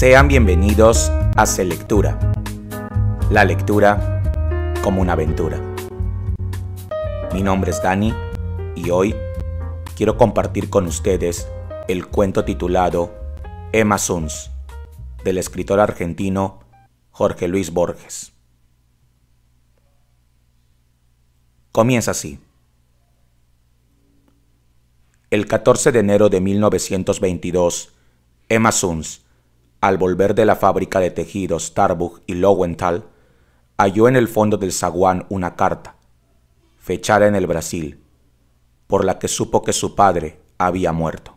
Sean bienvenidos a Selectura, la lectura como una aventura. Mi nombre es Dani y hoy quiero compartir con ustedes el cuento titulado Emma Suns, del escritor argentino Jorge Luis Borges. Comienza así. El 14 de enero de 1922, Emma Suns, al volver de la fábrica de tejidos Tarbug y Lowenthal, halló en el fondo del zaguán una carta, fechada en el Brasil, por la que supo que su padre había muerto.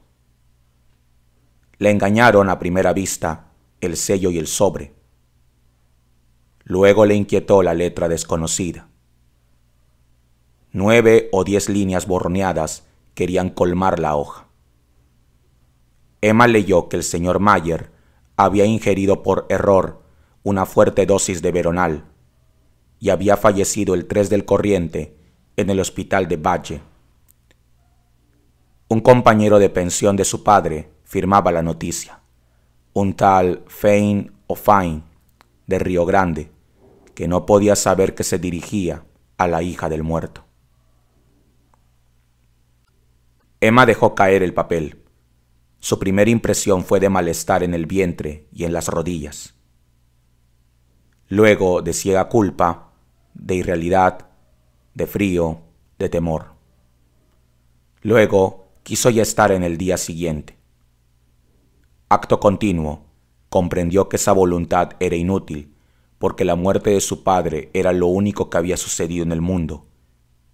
Le engañaron a primera vista el sello y el sobre. Luego le inquietó la letra desconocida. 9 o 10 líneas borroneadas querían colmar la hoja. Emma leyó que el señor Mayer había ingerido por error una fuerte dosis de veronal y había fallecido el 3 del corriente en el hospital de Valle. Un compañero de pensión de su padre firmaba la noticia, un tal Fein o Fain de Río Grande, que no podía saber que se dirigía a la hija del muerto. Emma dejó caer el papel. Su primera impresión fue de malestar en el vientre y en las rodillas. Luego de ciega culpa, de irrealidad, de frío, de temor. Luego quiso ya estar en el día siguiente. Acto continuo, comprendió que esa voluntad era inútil, porque la muerte de su padre era lo único que había sucedido en el mundo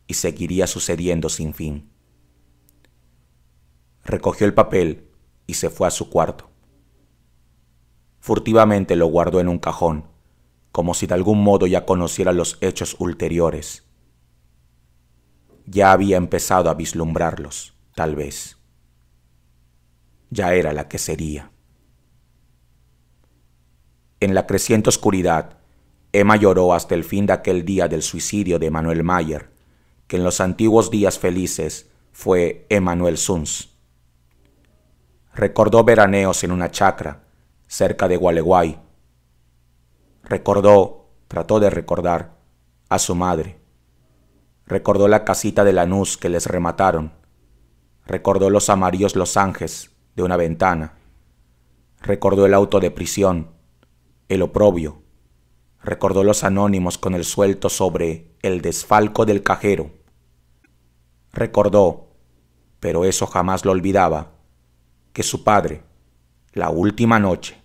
y seguiría sucediendo sin fin. Recogió el papel y se fue a su cuarto. Furtivamente lo guardó en un cajón, como si de algún modo ya conociera los hechos ulteriores. Ya había empezado a vislumbrarlos, tal vez. Ya era la que sería. En la creciente oscuridad, Emma lloró hasta el fin de aquel día del suicidio de Manuel Mayer, que en los antiguos días felices fue Emanuel Suns. Recordó veraneos en una chacra, cerca de Gualeguay. Trató de recordar, a su madre. Recordó la casita de Lanús que les remataron. Recordó los amarillos losanges de una ventana. Recordó el auto de prisión, el oprobio. Recordó los anónimos con el suelto sobre el desfalco del cajero. Recordó, pero eso jamás lo olvidaba, que su padre, la última noche,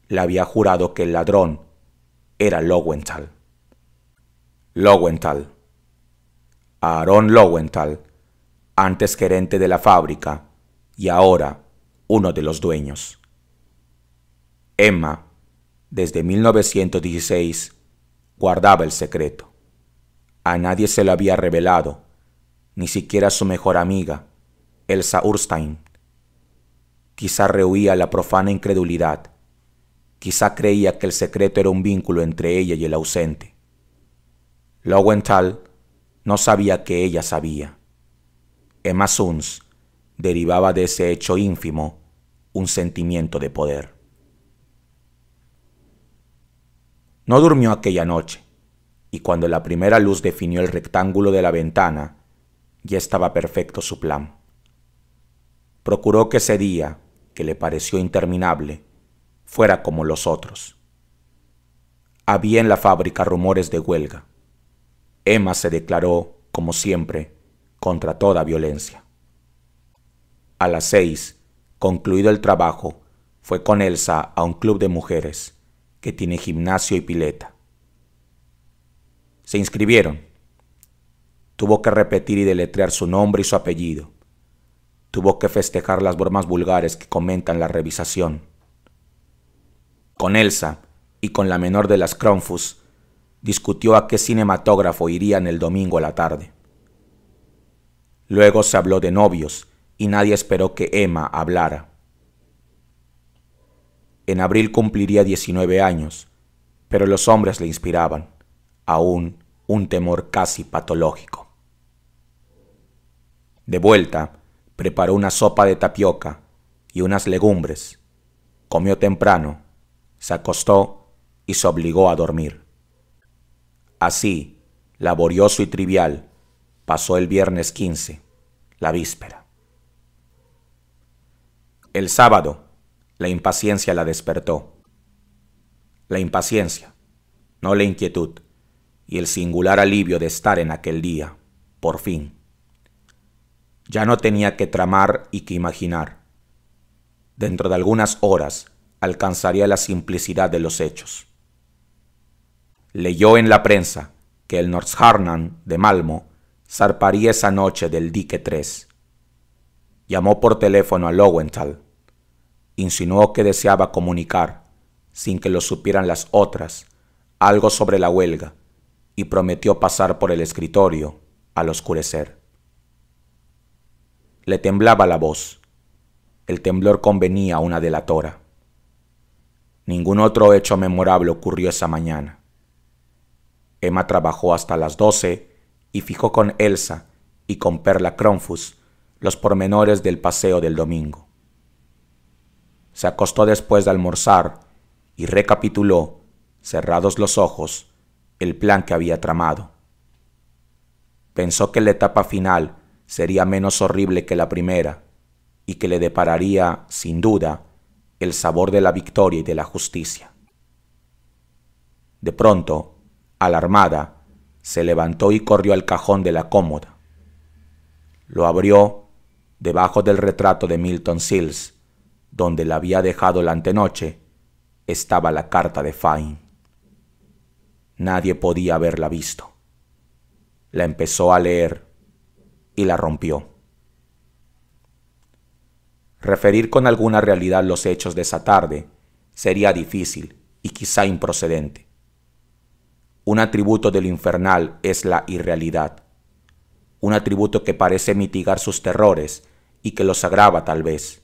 le había jurado que el ladrón era Lowenthal. Lowenthal. Aarón Lowenthal, antes gerente de la fábrica y ahora uno de los dueños. Emma, desde 1916, guardaba el secreto. A nadie se lo había revelado, ni siquiera a su mejor amiga, Elsa Urstein. Quizá rehuía la profana incredulidad. Quizá creía que el secreto era un vínculo entre ella y el ausente. Lowenthal no sabía que ella sabía. Emma Suns derivaba de ese hecho ínfimo un sentimiento de poder. No durmió aquella noche, y cuando la primera luz definió el rectángulo de la ventana, ya estaba perfecto su plan. Procuró que ese día, que le pareció interminable, fuera como los otros. Había en la fábrica rumores de huelga. Emma se declaró, como siempre, contra toda violencia. A las 6, concluido el trabajo, fue con Elsa a un club de mujeres que tiene gimnasio y pileta. Se inscribieron. Tuvo que repetir y deletrear su nombre y su apellido. Tuvo que festejar las bromas vulgares que comentan la revisación. Con Elsa y con la menor de las Kronfus, discutió a qué cinematógrafo irían el domingo a la tarde. Luego se habló de novios y nadie esperó que Emma hablara. En abril cumpliría 19 años, pero los hombres le inspiraban, aún, un temor casi patológico. De vuelta, preparó una sopa de tapioca y unas legumbres. Comió temprano Se acostó y se obligó a dormir. Así, laborioso y trivial, pasó el viernes 15, la víspera. El sábado, la impaciencia la despertó. La impaciencia, no la inquietud, y el singular alivio de estar en aquel día, por fin. Ya no tenía que tramar y que imaginar. Dentro de algunas horas alcanzaría la simplicidad de los hechos. Leyó en la prensa que el Nordsjärnan de Malmö zarparía esa noche del dique 3. Llamó por teléfono a Lowenthal. Insinuó que deseaba comunicar, sin que lo supieran las otras, algo sobre la huelga, y prometió pasar por el escritorio al oscurecer. Le temblaba la voz. El temblor convenía a una delatora. Ningún otro hecho memorable ocurrió esa mañana. Emma trabajó hasta las 12 y fijó con Elsa y con Perla Kronfus los pormenores del paseo del domingo. Se acostó después de almorzar y recapituló, cerrados los ojos, el plan que había tramado. Pensó que la etapa final sería menos horrible que la primera y que le depararía, sin duda, el sabor de la victoria y de la justicia. De pronto, alarmada, se levantó y corrió al cajón de la cómoda. Lo abrió debajo del retrato de Milton Sills, donde la había dejado la antenoche, estaba la carta de Fine. Nadie podía haberla visto. La empezó a leer y la rompió. Referir con alguna realidad los hechos de esa tarde sería difícil y quizá improcedente. Un atributo del infernal es la irrealidad, un atributo que parece mitigar sus terrores y que los agrava tal vez.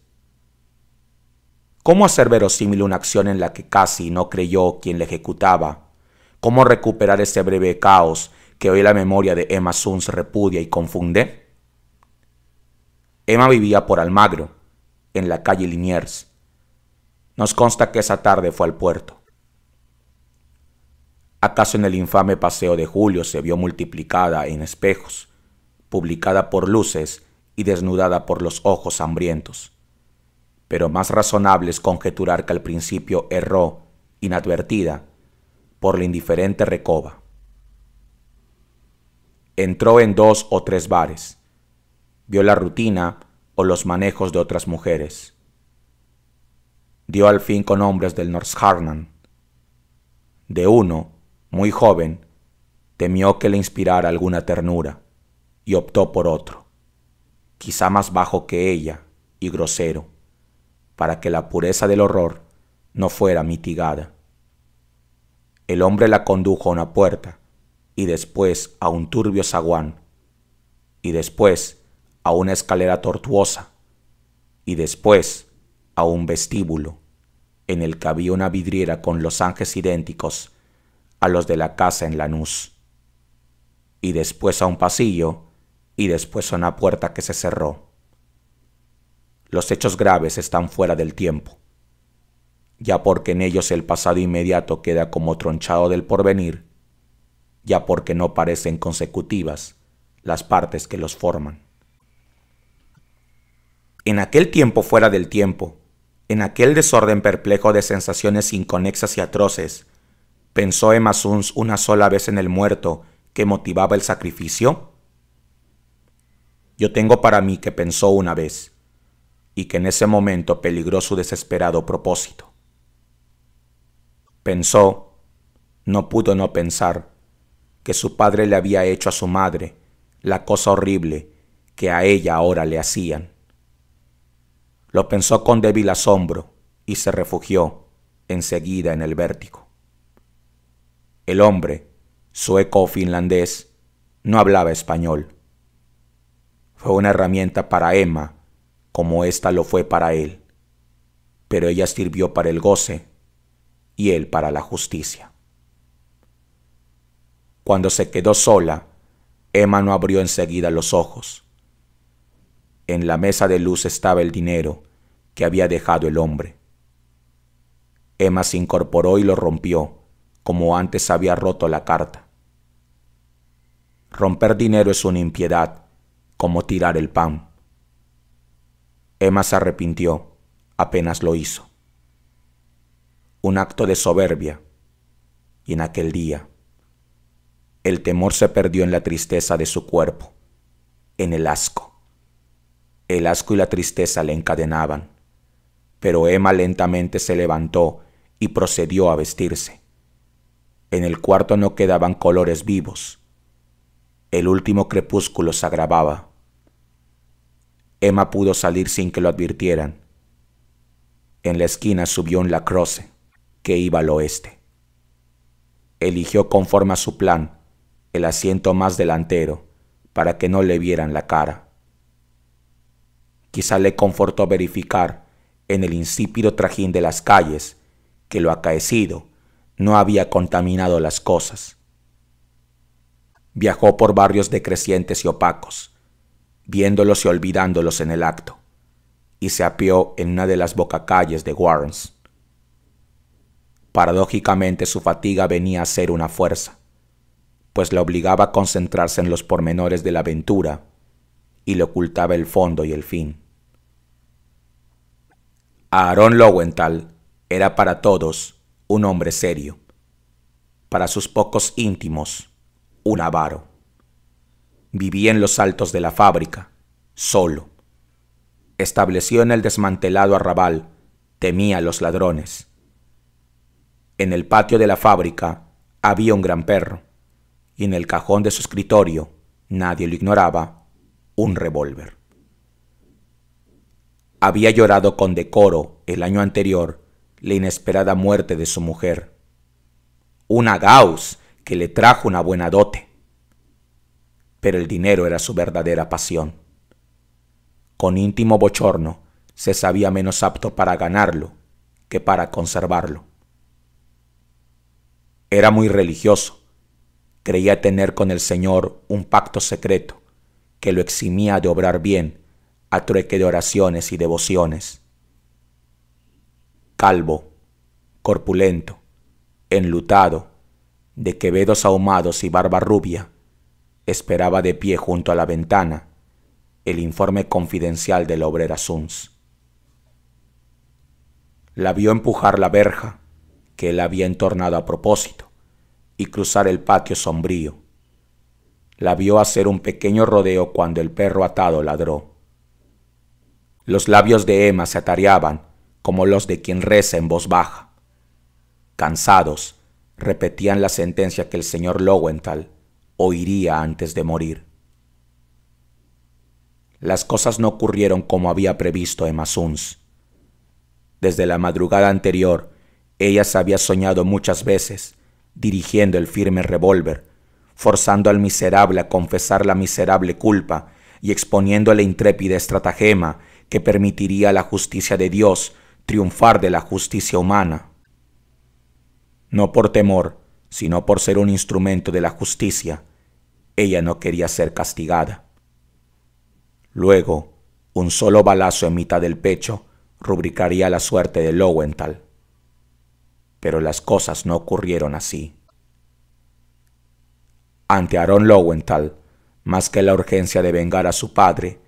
¿Cómo hacer verosímil una acción en la que casi no creyó quien la ejecutaba? ¿Cómo recuperar ese breve caos que hoy la memoria de Emma Sunds repudia y confunde? Emma vivía por Almagro, en la calle Liniers. Nos consta que esa tarde fue al puerto. ¿Acaso en el infame Paseo de Julio se vio multiplicada en espejos, publicada por luces y desnudada por los ojos hambrientos? Pero más razonable es conjeturar que al principio erró, inadvertida, por la indiferente recoba. Entró en 2 o 3 bares. Vio la rutina o los manejos de otras mujeres. Dio al fin con hombres del Nordsjärnan. De uno, muy joven, temió que le inspirara alguna ternura y optó por otro, quizá más bajo que ella y grosero, para que la pureza del horror no fuera mitigada. El hombre la condujo a una puerta y después a un turbio zaguán y después a una escalera tortuosa y después a un vestíbulo en el que había una vidriera con losanges idénticos a los de la casa en Lanús, y después a un pasillo y después a una puerta que se cerró. Los hechos graves están fuera del tiempo, ya porque en ellos el pasado inmediato queda como tronchado del porvenir, ya porque no parecen consecutivas las partes que los forman. En aquel tiempo fuera del tiempo, en aquel desorden perplejo de sensaciones inconexas y atroces, ¿pensó Emma Sunds una sola vez en el muerto que motivaba el sacrificio? Yo tengo para mí que pensó una vez, y que en ese momento peligró su desesperado propósito. Pensó, no pudo no pensar, que su padre le había hecho a su madre la cosa horrible que a ella ahora le hacían. Lo pensó con débil asombro y se refugió enseguida en el vértigo. El hombre, sueco o finlandés, no hablaba español. Fue una herramienta para Emma, como ésta lo fue para él, pero ella sirvió para el goce y él para la justicia. Cuando se quedó sola, Emma no abrió enseguida los ojos. En la mesa de luz estaba el dinero que había dejado el hombre. Emma se incorporó y lo rompió, como antes había roto la carta. Romper dinero es una impiedad, como tirar el pan. Emma se arrepintió, apenas lo hizo. Un acto de soberbia, y en aquel día, el temor se perdió en la tristeza de su cuerpo, en el asco. El asco y la tristeza le encadenaban, pero Emma lentamente se levantó y procedió a vestirse. En el cuarto no quedaban colores vivos. El último crepúsculo se agravaba. Emma pudo salir sin que lo advirtieran. En la esquina subió un Lacrosse que iba al oeste. Eligió conforme a su plan el asiento más delantero para que no le vieran la cara. Quizá le confortó verificar en el insípido trajín de las calles que lo acaecido no había contaminado las cosas. Viajó por barrios decrecientes y opacos, viéndolos y olvidándolos en el acto, y se apeó en una de las bocacalles de Warrens. Paradójicamente su fatiga venía a ser una fuerza, pues le obligaba a concentrarse en los pormenores de la aventura y le ocultaba el fondo y el fin. Aaron Lowenthal era para todos un hombre serio, para sus pocos íntimos un avaro. Vivía en los altos de la fábrica, solo. Establecido en el desmantelado arrabal, temía a los ladrones. En el patio de la fábrica había un gran perro, y en el cajón de su escritorio, nadie lo ignoraba, un revólver. Había llorado con decoro el año anterior la inesperada muerte de su mujer. Una Gauss que le trajo una buena dote. Pero el dinero era su verdadera pasión. Con íntimo bochorno se sabía menos apto para ganarlo que para conservarlo. Era muy religioso. Creía tener con el Señor un pacto secreto que lo eximía de obrar bien a trueque de oraciones y devociones. Calvo, corpulento, enlutado, de quevedos ahumados y barba rubia, esperaba de pie junto a la ventana el informe confidencial de la obrera Sunz. La vio empujar la verja que él había entornado a propósito y cruzar el patio sombrío. La vio hacer un pequeño rodeo cuando el perro atado ladró. Los labios de Emma se atareaban como los de quien reza en voz baja. Cansados, repetían la sentencia que el señor Lowenthal oiría antes de morir. Las cosas no ocurrieron como había previsto Emma Sunz. Desde la madrugada anterior, ella se había soñado muchas veces, dirigiendo el firme revólver, forzando al miserable a confesar la miserable culpa y exponiendo la intrépida estratagema que permitiría a la justicia de Dios triunfar de la justicia humana. No por temor, sino por ser un instrumento de la justicia, ella no quería ser castigada. Luego, un solo balazo en mitad del pecho rubricaría la suerte de Lowenthal. Pero las cosas no ocurrieron así. Ante Aaron Lowenthal, más que la urgencia de vengar a su padre,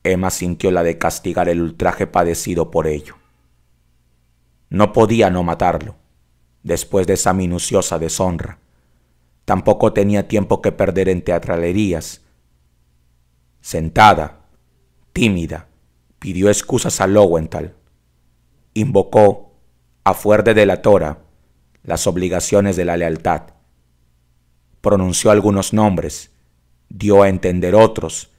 Emma sintió la de castigar el ultraje padecido por ello. No podía no matarlo, después de esa minuciosa deshonra. Tampoco tenía tiempo que perder en teatralerías. Sentada, tímida, pidió excusas a Lowenthal. Invocó, a fuer de delatora, las obligaciones de la lealtad. Pronunció algunos nombres, dio a entender otros,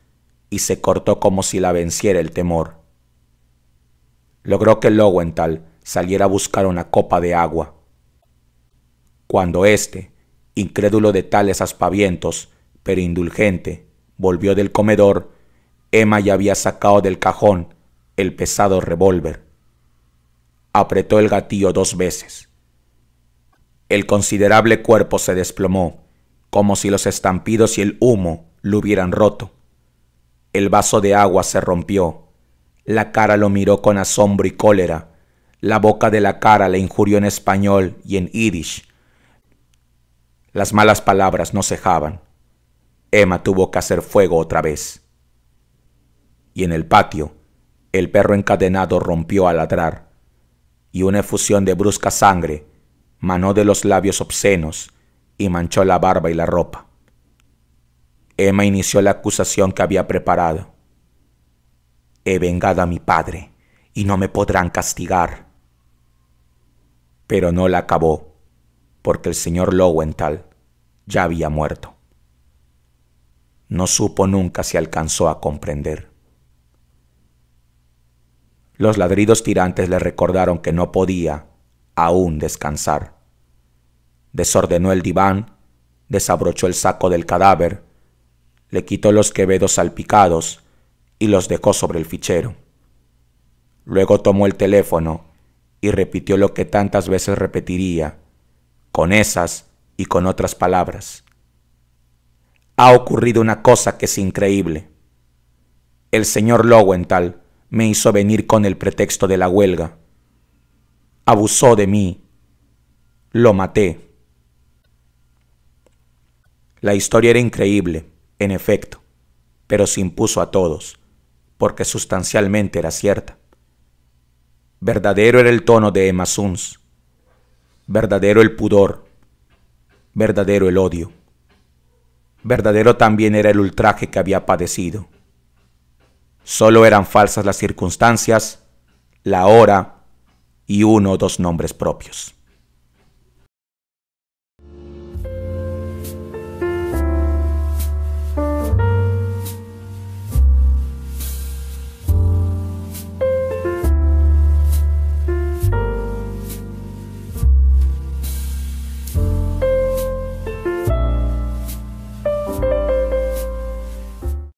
y se cortó como si la venciera el temor. Logró que Lowenthal saliera a buscar una copa de agua. Cuando éste, incrédulo de tales aspavientos, pero indulgente, volvió del comedor, Emma ya había sacado del cajón el pesado revólver. Apretó el gatillo 2 veces. El considerable cuerpo se desplomó, como si los estampidos y el humo lo hubieran roto. El vaso de agua se rompió. La cara lo miró con asombro y cólera. La boca de la cara le injurió en español y en yiddish. Las malas palabras no cejaban. Emma tuvo que hacer fuego otra vez. Y en el patio, el perro encadenado rompió a ladrar, y una efusión de brusca sangre manó de los labios obscenos y manchó la barba y la ropa. Emma inició la acusación que había preparado. He vengado a mi padre y no me podrán castigar. Pero no la acabó, porque el señor Lowenthal ya había muerto. No supo nunca si alcanzó a comprender. Los ladridos tirantes le recordaron que no podía aún descansar. Desordenó el diván, desabrochó el saco del cadáver, le quitó los quevedos salpicados y los dejó sobre el fichero. Luego tomó el teléfono y repitió lo que tantas veces repetiría, con esas y con otras palabras. Ha ocurrido una cosa que es increíble. El señor Lowenthal me hizo venir con el pretexto de la huelga. Abusó de mí. Lo maté. La historia era increíble, en efecto, pero se impuso a todos, porque sustancialmente era cierta. Verdadero era el tono de Emma Kunz, verdadero el pudor, verdadero el odio, verdadero también era el ultraje que había padecido. Solo eran falsas las circunstancias, la hora y uno o dos nombres propios.